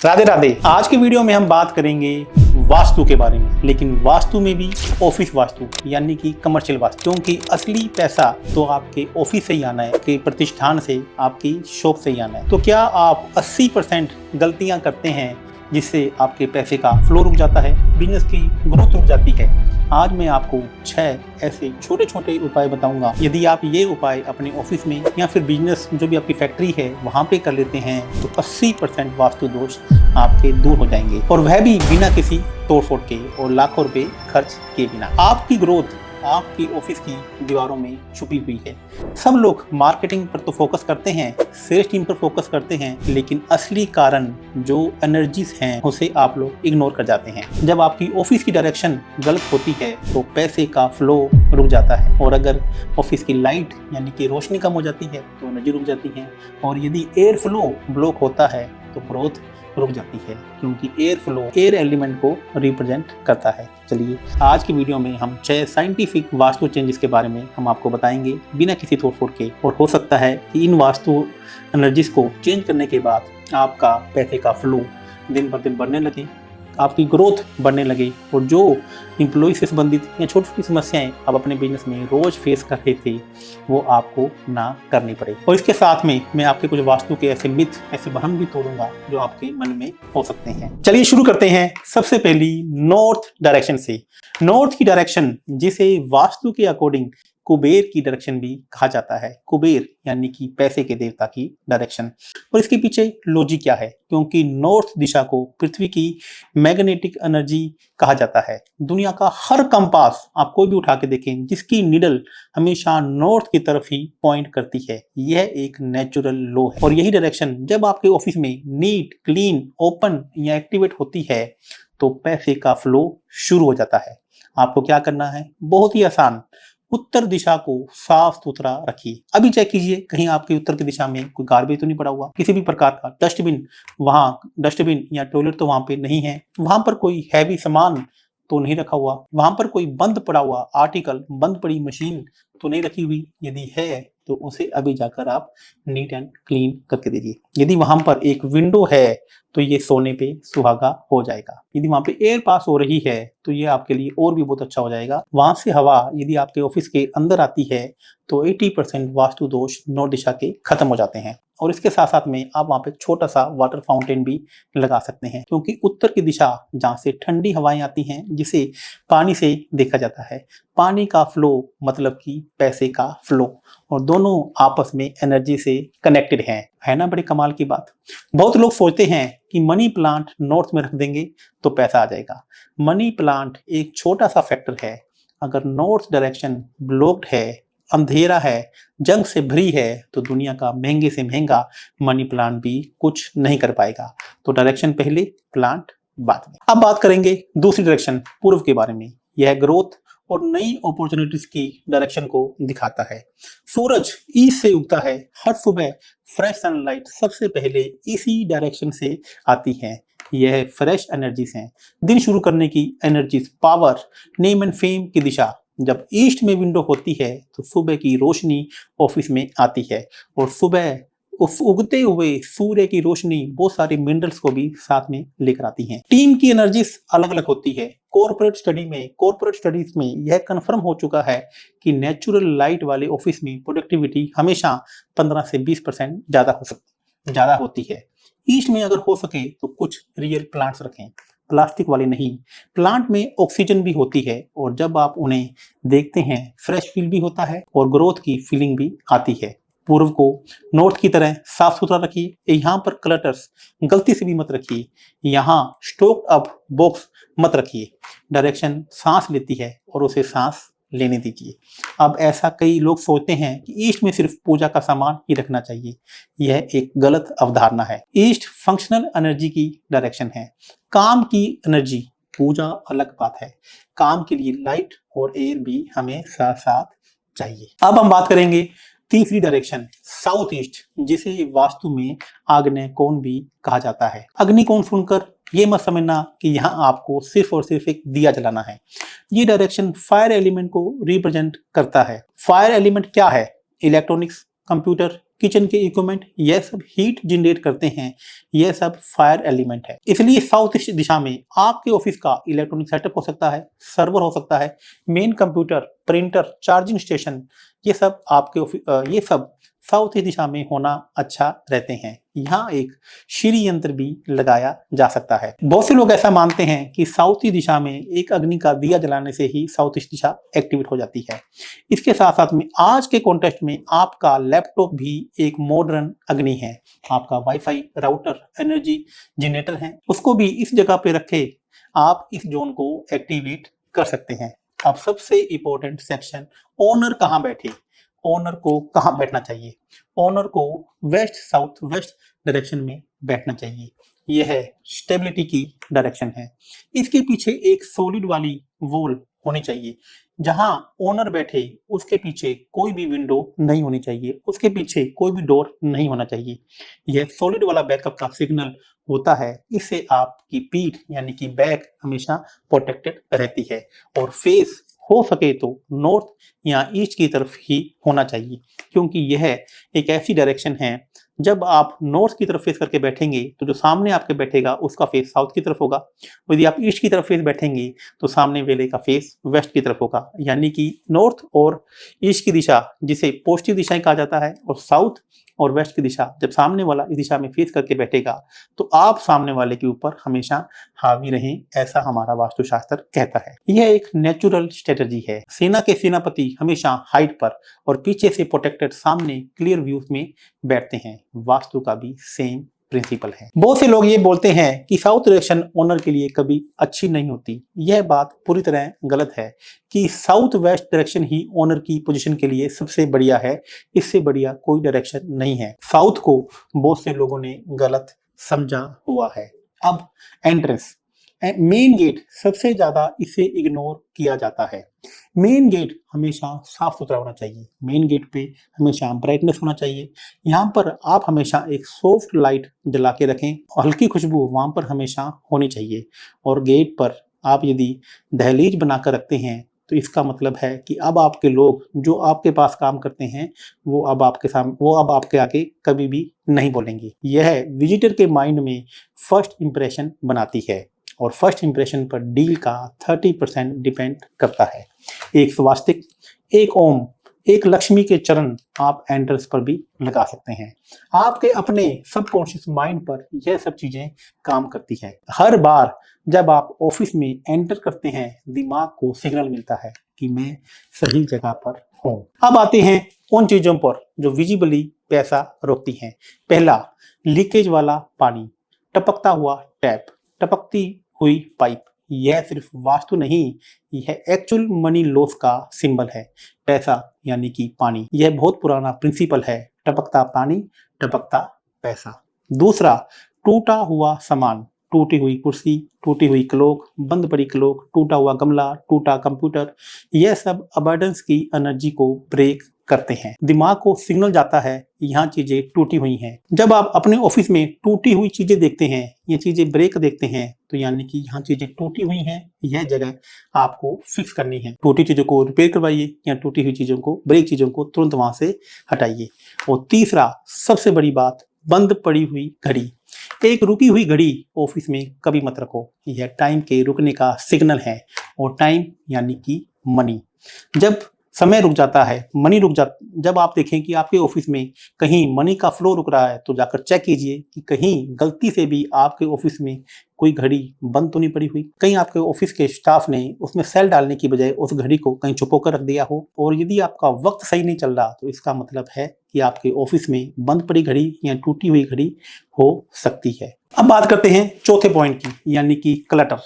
राधे राधे। आज के वीडियो में हम बात करेंगे वास्तु के बारे में, लेकिन वास्तु में भी ऑफिस वास्तु यानी कि कमर्शियल वास्तु, क्योंकि असली पैसा तो आपके ऑफिस से ही आना है, आपके प्रतिष्ठान से, आपकी शॉप से ही आना है। तो क्या आप 80% गलतियां करते हैं जिससे आपके पैसे का फ्लो रुक जाता है, बिजनेस की ग्रोथ रुक जाती है? आज मैं आपको 6 ऐसे छोटे छोटे उपाय बताऊंगा। यदि आप ये उपाय अपने ऑफिस में या फिर बिजनेस जो भी आपकी फैक्ट्री है वहाँ पे कर लेते हैं तो 80% वास्तु दोष आपके दूर हो जाएंगे, और वह भी बिना किसी तोड़फोड़ के और लाखों रुपए खर्च किए बिना। आपकी ग्रोथ आपकी ऑफिस की दीवारों में छुपी हुई है। सब लोग मार्केटिंग पर तो फोकस करते हैं, सेल्स टीम पर फोकस करते हैं, लेकिन असली कारण जो एनर्जीज हैं उसे आप लोग इग्नोर कर जाते हैं। जब आपकी ऑफिस की डायरेक्शन गलत होती है तो पैसे का फ्लो रुक जाता है, और अगर ऑफिस की लाइट यानी कि रोशनी कम हो जाती है तो एनर्जी रुक जाती है, और यदि एयर फ्लो ब्लॉक होता है तो ग्रोथ रुक जाती है, क्योंकि एयर फ्लो एयर एलिमेंट को रिप्रेजेंट करता है। चलिए आज की वीडियो में हम 6 साइंटिफिक वास्तु चेंजेस के बारे में हम आपको बताएंगे बिना किसी तोड़फोड़ के, और हो सकता है कि इन वास्तु एनर्जीज को चेंज करने के बाद आपका पैसे का फ्लो दिन पर दिन बढ़ने लगे, आपकी ग्रोथ बढ़ने लगे, और जो एम्प्लॉय से संबंधित या छोटी छोटी समस्याएं आप अपने बिजनेस में रोज फेस कर रहे थे वो आपको ना करनी पड़े। और इसके साथ में मैं आपके कुछ वास्तु के ऐसे मिथ, ऐसे भ्रम भी तोड़ूंगा जो आपके मन में हो सकते हैं। चलिए शुरू करते हैं सबसे पहली नॉर्थ डायरेक्शन से। नॉर्थ की डायरेक्शन जिसे वास्तु के अकॉर्डिंग कुबेर की डायरेक्शन भी कहा जाता है। कुबेर यानी कि पैसे के देवता की डायरेक्शन। और इसके पीछे लॉजिक क्या है? क्योंकि नॉर्थ दिशा को पृथ्वी की मैग्नेटिक एनर्जी कहा जाता है। दुनिया का हर कंपास आप कोई भी उठा के देखें जिसकी निडल हमेशा नॉर्थ की तरफ ही पॉइंट करती है, यह एक नेचुरल लॉ है। और यही डायरेक्शन जब आपके ऑफिस में नीट, क्लीन, ओपन या एक्टिवेट होती है तो पैसे का फ्लो शुरू हो जाता है। आपको क्या करना है? बहुत ही आसान, उत्तर दिशा को साफ सुथरा रखिए। अभी चेक कीजिए कहीं आपके उत्तर की दिशा में कोई गार्बेज तो नहीं पड़ा हुआ, किसी भी प्रकार का डस्टबिन या टॉयलेट तो वहां पे नहीं है, वहां पर कोई हैवी सामान तो नहीं रखा हुआ, वहां पर कोई बंद पड़ा हुआ आर्टिकल, बंद पड़ी मशीन तो नहीं रखी हुई। यदि है तो उसे अभी जाकर आप नीट एंड क्लीन करके दीजिए। यदि वहां पर एक विंडो है तो ये सोने पे सुहागा हो जाएगा। यदि वहां पे एयर पास हो रही है तो ये आपके लिए और भी बहुत अच्छा हो जाएगा। वहां से हवा यदि आपके ऑफिस के अंदर आती है तो 80% वास्तु दोष नॉर्थ दिशा के खत्म हो जाते हैं। और इसके साथ साथ में आप वहां पे छोटा सा वाटर फाउंटेन भी लगा सकते हैं, क्योंकि उत्तर की दिशा जहां से ठंडी हवाएं आती हैं जिसे पानी से देखा जाता है। पानी का फ्लो मतलब कि पैसे का फ्लो, और दोनों आपस में एनर्जी से कनेक्टेड हैं। है ना बड़े कमाल की बात। बहुत लोग सोचते हैं कि मनी प्लांट नॉर्थ में रख देंगे तो पैसा आ जाएगा। मनी प्लांट एक छोटा सा फैक्टर है। अगर नॉर्थ डायरेक्शन ब्लॉक्ड है, अंधेरा है, जंग से भरी है, तो दुनिया का महंगे से महंगा मनी प्लांट भी कुछ नहीं कर पाएगा। तो डायरेक्शन पहले, प्लांट बाद में। अब बात करेंगे दूसरी डायरेक्शन, पूर्व के बारे में। यह ग्रोथ और नई अपॉर्चुनिटीज की डायरेक्शन को दिखाता है। सूरज ईस्ट से उगता है, हर सुबह फ्रेश सनलाइट सबसे पहले इसी डायरेक्शन से आती है। यह फ्रेश एनर्जीज हैं, दिन शुरू करने की energies, power, name and fame की दिशा। जब ईस्ट में विंडो होती है तो सुबह की रोशनी ऑफिस में आती है, और सुबह उस उगते हुए सूर्य की रोशनी बहुत सारे मिनरल्स को भी साथ में लेकर आती हैं। टीम की एनर्जीज अलग अलग होती है। कॉर्पोरेट स्टडीज में यह कंफर्म हो चुका है कि नेचुरल लाइट वाले ऑफिस में प्रोडक्टिविटी हमेशा 15 से 20% ज्यादा होती है। ईस्ट में अगर हो सके तो कुछ रियल प्लांट्स रखें, प्लास्टिक वाले नहीं। प्लांट में ऑक्सीजन भी होती है, और जब आप उन्हें देखते हैं फ्रेश फील भी होता है और ग्रोथ की फीलिंग भी आती है। पूर्व को नॉर्थ की तरह साफ सुथरा रखिए। यहाँ पर क्लटर्स गलती से भी मत रखिए। यहाँ स्टॉक अप बॉक्स मत रखिए। डायरेक्शन सांस लेती है और उसे सांस लेने दीजिए। अब ऐसा कई लोग सोचते हैं कि ईस्ट में सिर्फ पूजा का सामान ही रखना चाहिए। यह एक गलत अवधारणा है। ईस्ट फंक्शनल एनर्जी की डायरेक्शन है, काम की एनर्जी। पूजा अलग बात है, काम के लिए लाइट और एयर भी हमें साथ साथ चाहिए। अब हम बात करेंगे तीसरी डायरेक्शन, साउथ ईस्ट, जिसे वास्तु में आग्नेय कोण भी कहा जाता है। अग्निकोण सुनकर ये मत समझना कि यहाँ आपको सिर्फ और सिर्फ एक दिया जलाना है। ये डायरेक्शन फायर एलिमेंट को रिप्रेजेंट करता है। फायर एलिमेंट क्या है? इलेक्ट्रॉनिक्स, कंप्यूटर, किचन के इक्विपमेंट, यह सब हीट जनरेट करते हैं, यह सब फायर एलिमेंट है। इसलिए साउथ ईस्ट दिशा में आपके ऑफिस का इलेक्ट्रॉनिक सेटअप हो सकता है, सर्वर हो सकता है, main computer, printer, charging station, ये सब आपके ये सब साउथ ईस्ट दिशा में होना अच्छा रहते हैं। यहाँ एक श्री यंत्र भी लगाया जा सकता है। बहुत से लोग ऐसा मानते हैं कि साउथ ईस्ट दिशा में एक अग्नि का दिया जलाने से ही साउथ ईस्ट दिशा एक्टिवेट हो जाती है। इसके साथ साथ में आज के कॉन्टेक्स्ट में आपका लैपटॉप भी एक मॉडर्न अग्नि है। आपका वाईफाई, राउटर, एनर्जी जनरेटर है, उसको भी इस जगह पे रखे आप इस जोन को एक्टिवेट कर सकते हैं। अब सबसे इंपॉर्टेंट सेक्शन, ओनर कहाँ बैठे, ओनर को कहाँ बैठना चाहिए। ओनर को वेस्ट साउथ वेस्ट डायरेक्शन में बैठना चाहिए। यह है स्टेबिलिटी की डायरेक्शन है। इसके पीछे एक सॉलिड वाली वॉल होनी चाहिए। जहां ओनर बैठे उसके पीछे कोई भी विंडो नहीं होनी चाहिए, उसके पीछे कोई भी डोर नहीं होना चाहिए। यह सॉलिड वाला बैकअप का सिग्नल होता है। इससे आपकी पीठ यानी कि बैक हमेशा प्रोटेक्टेड रहती है। और फेस हो सके तो नॉर्थ या ईस्ट की तरफ ही होना चाहिए, क्योंकि यह एक ऐसी डायरेक्शन है जब आप नॉर्थ की तरफ फेस करके बैठेंगे तो जो सामने आपके बैठेगा उसका फेस साउथ की तरफ होगा। यदि आप ईस्ट की तरफ फेस बैठेंगे तो सामने वाले का फेस वेस्ट की तरफ होगा। यानी कि नॉर्थ और ईस्ट की दिशा जिसे पॉजिटिव दिशाएं कहा जाता है, और साउथ और वेस्ट की दिशा जब सामने वाला इस दिशा में फेस करके बैठेगा तो आप सामने वाले के ऊपर हमेशा हावी रहें, ऐसा हमारा वास्तुशास्त्र कहता है। यह एक नेचुरल स्ट्रेटजी है। सेना के सेनापति हमेशा हाइट पर और पीछे से प्रोटेक्टेड सामने क्लियर व्यूज में बैठते हैं। वास्तु का भी सेम प्रिंसिपल है। बहुत से लोग ये बोलते हैं कि साउथ डायरेक्शन ओनर के लिए कभी अच्छी नहीं होती। यह बात पूरी तरह गलत है कि साउथ वेस्ट डायरेक्शन ही ओनर की पोजीशन के लिए सबसे बढ़िया है। इससे बढ़िया कोई डायरेक्शन नहीं है। साउथ को बहुत से लोगों ने गलत समझा हुआ है। अब एंट्रेंस, मेन गेट सबसे ज्यादा इसे इग्नोर किया जाता है। मेन गेट हमेशा साफ सुथरा होना चाहिए। मेन गेट पे हमेशा ब्राइटनेस होना चाहिए। यहाँ पर आप हमेशा एक सॉफ्ट लाइट जला के रखें और हल्की खुशबू वहाँ पर हमेशा होनी चाहिए। और गेट पर आप यदि दहलीज बनाकर रखते हैं तो इसका मतलब है कि अब आपके लोग जो आपके पास काम करते हैं वो अब आपके आगे कभी भी नहीं बोलेंगे। यह विजिटर के माइंड में फर्स्ट इंप्रेशन बनाती है और फर्स्ट इंप्रेशन पर डील का 30% डिपेंड करता है। एक स्वास्तिक, एक ओम, एक लक्ष्मी के चरण आप एंट्रेंस पर भी लगा सकते हैं। आपके अपने सबकॉन्शियस माइंड पर यह सब चीजें काम करती है। हर बार जब आप ऑफिस में एंटर करते हैं दिमाग को सिग्नल मिलता है कि मैं सही जगह पर हूँ। अब आते हैं उन चीजों पर जो विजिबली पैसा रोकती हैं। पहला, लीकेज वाला पानी, टपकता हुआ टैप, टपकती हुई पाइप। यह सिर्फ वास्तु नहीं, यह एक्चुअल मनी लॉस का सिंबल है। पैसा यानी कि पानी, यह बहुत पुराना प्रिंसिपल है। टपकता पानी, टपकता पैसा। दूसरा, टूटा हुआ सामान, टूटी हुई कुर्सी, टूटी हुई क्लॉक, बंद पड़ी क्लॉक, टूटा हुआ गमला, टूटा कंप्यूटर, यह सब अबंडेंस की एनर्जी को ब्रेक करते हैं। दिमाग को सिग्नल जाता है यहाँ चीजें टूटी हुई हैं। जब आप अपने ऑफिस में टूटी हुई चीजें देखते हैं, ये चीजें ब्रेक देखते हैं, तो यानी कि यहाँ चीजें टूटी हुई हैं, यह जगह आपको फिक्स करनी है। टूटी चीजों को रिपेयर करवाइए या टूटी हुई चीजों को, ब्रेक चीजों को तुरंत वहां से हटाइए। और तीसरा, सबसे बड़ी बात, बंद पड़ी हुई घड़ी। एक रुकी हुई घड़ी ऑफिस में कभी मत रखो। यह टाइम के रुकने का सिग्नल है। और टाइम यानी कि मनी। जब समय रुक जाता है, मनी जब आप देखें कि आपके ऑफिस में कहीं मनी का फ्लो रुक रहा है तो जाकर चेक कीजिए कि कहीं गलती से भी आपके ऑफिस में कोई घड़ी बंद तो नहीं पड़ी हुई। कहीं आपके ऑफिस के स्टाफ ने उसमें सेल डालने की बजाय उस घड़ी को कहीं छुपो कर रख दिया हो। और यदि आपका वक्त सही नहीं चल रहा तो इसका मतलब है कि आपके ऑफिस में बंद पड़ी घड़ी या टूटी हुई घड़ी हो सकती है। अब बात करते हैं चौथे पॉइंट की, यानी कि क्लटर।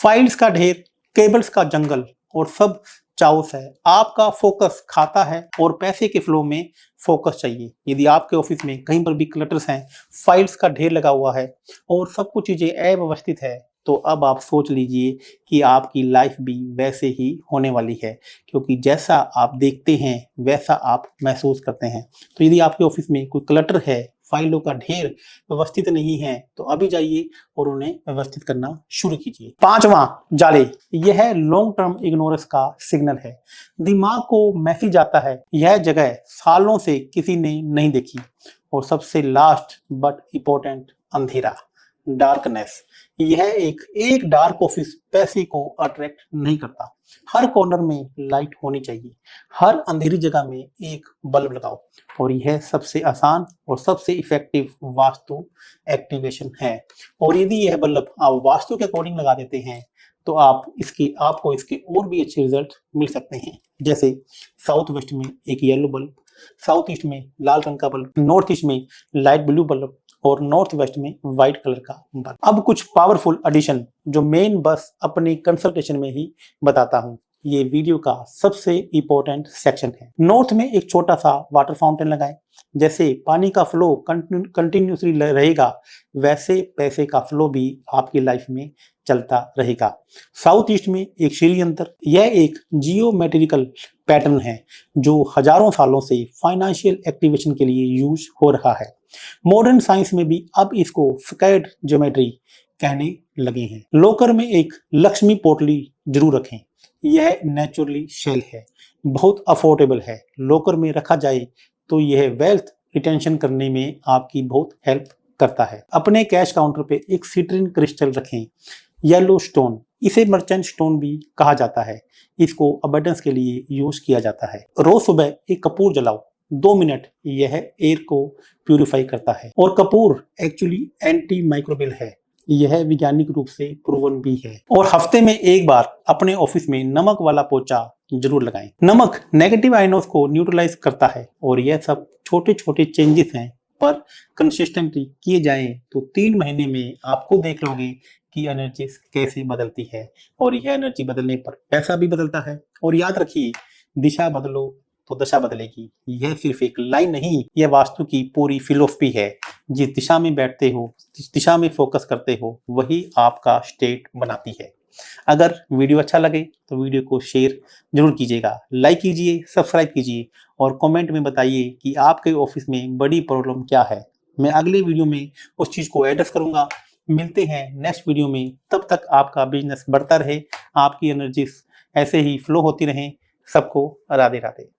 फाइल्स का ढेर, केबल्स का जंगल और सब चाउस है। आपका फोकस खाता है और पैसे के फ्लो में फोकस चाहिए। यदि आपके ऑफिस में कहीं पर भी क्लटर्स हैं, फाइल्स का ढेर लगा हुआ है और सब कुछ चीजें अव्यवस्थित है, तो अब आप सोच लीजिए कि आपकी लाइफ भी वैसे ही होने वाली है, क्योंकि जैसा आप देखते हैं वैसा आप महसूस करते हैं। तो यदि आपके ऑफिस में कोई क्लटर है, फाइलों का ढेर व्यवस्थित नहीं है तो अभी जाइए और उन्हें व्यवस्थित करना शुरू कीजिए। पांचवा, जाले। यह लॉन्ग टर्म इग्नोरेंस का सिग्नल है। दिमाग को मैसेज आता है, यह जगह सालों से किसी ने नहीं देखी। और सबसे लास्ट बट इम्पोर्टेंट, अंधेरा, डार्कनेस। यह एक डार्क ऑफिस पैसे को अट्रैक्ट नहीं करता। हर कॉर्नर में लाइट होनी चाहिए, हर अंधेरी जगह में एक बल्ब लगाओ। और यह सबसे आसान और सबसे इफेक्टिव वास्तु एक्टिवेशन है। और यदि यह बल्ब आप वास्तु के अकॉर्डिंग लगा देते हैं तो आपको इसके और भी अच्छे रिजल्ट मिल सकते हैं। जैसे साउथ वेस्ट में एक येलो बल्ब, साउथ ईस्ट में लाल रंग का बल्ब, नॉर्थ ईस्ट में लाइट ब्लू बल्ब और नॉर्थ वेस्ट में व्हाइट कलर का बल्ब। अब कुछ पावरफुल एडिशन जो मेन बस अपनी कंसल्टेशन में ही बताता हूँ। ये वीडियो का सबसे इंपॉर्टेंट सेक्शन है। नॉर्थ में एक छोटा सा वाटर फाउंटेन लगाएं। जैसे पानी का फ्लो कंटिन्यूसली रहेगा, वैसे पैसे का फ्लो भी आपकी लाइफ में चलता रहेगा। साउथ ईस्ट में एक सीढ़ी अंतर, यह एक जियोमेट्रिकल पैटर्न है जो हजारों सालों से फाइनेंशियल एक्टिवेशन के लिए यूज हो रहा है। मॉडर्न साइंस में भी अब इसको स्क्वायर्ड ज्योमेट्री कहने लगे हैं। लॉकर में एक लक्ष्मी पोटली जरूर रखें। यह नेचुरली शेल है, बहुत अफोर्डेबल है। लॉकर में रखा जाए तो यह वेल्थ रिटेंशन करने में आपकी बहुत हेल्प करता है। अपने कैश काउंटर पे एक सिट्रिन क्रिस्टल रखें, येलो स्टोन, इसे मर्चेंट स्टोन भी कहा जाता है। इसको अबंडेंस के लिए यूज किया जाता है। रोज सुबह एक कपूर जलाओ, 2 मिनट, यह एयर को प्यूरिफाई करता है। और कपूर एक्चुअली एंटी माइक्रोबियल है, यह वैज्ञानिक रूप से प्रूवन भी है। और हफ्ते में एक बार अपने ऑफिस में नमक वाला पोचा जरूर लगाएं। नमक नेगेटिव आयनोस को न्यूट्रलाइज करता है। और यह सब छोटे छोटे चेंजेस हैं, पर कंसिस्टेंटली किए जाएं तो 3 महीने में आपको देख लोगे कि एनर्जी कैसे बदलती है। और यह एनर्जी बदलने पर पैसा भी बदलता है। और याद रखिए, दिशा बदलो तो दशा बदलेगी। यह सिर्फ एक लाइन नहीं, यह वास्तु की पूरी फिलोसफी है। जिस दिशा में बैठते हो, जिस दिशा में फोकस करते हो, वही आपका स्टेट बनाती है। अगर वीडियो अच्छा लगे तो वीडियो को शेयर जरूर कीजिएगा, लाइक कीजिए, सब्सक्राइब कीजिए और कमेंट में बताइए कि आपके ऑफिस में बड़ी प्रॉब्लम क्या है। मैं अगले वीडियो में उस चीज को एड्रेस करूंगा। मिलते हैं नेक्स्ट वीडियो में। तब तक आपका बिजनेस बढ़ता रहे, आपकी एनर्जी ऐसे ही फ्लो होती रहे। सबको राधे राधे।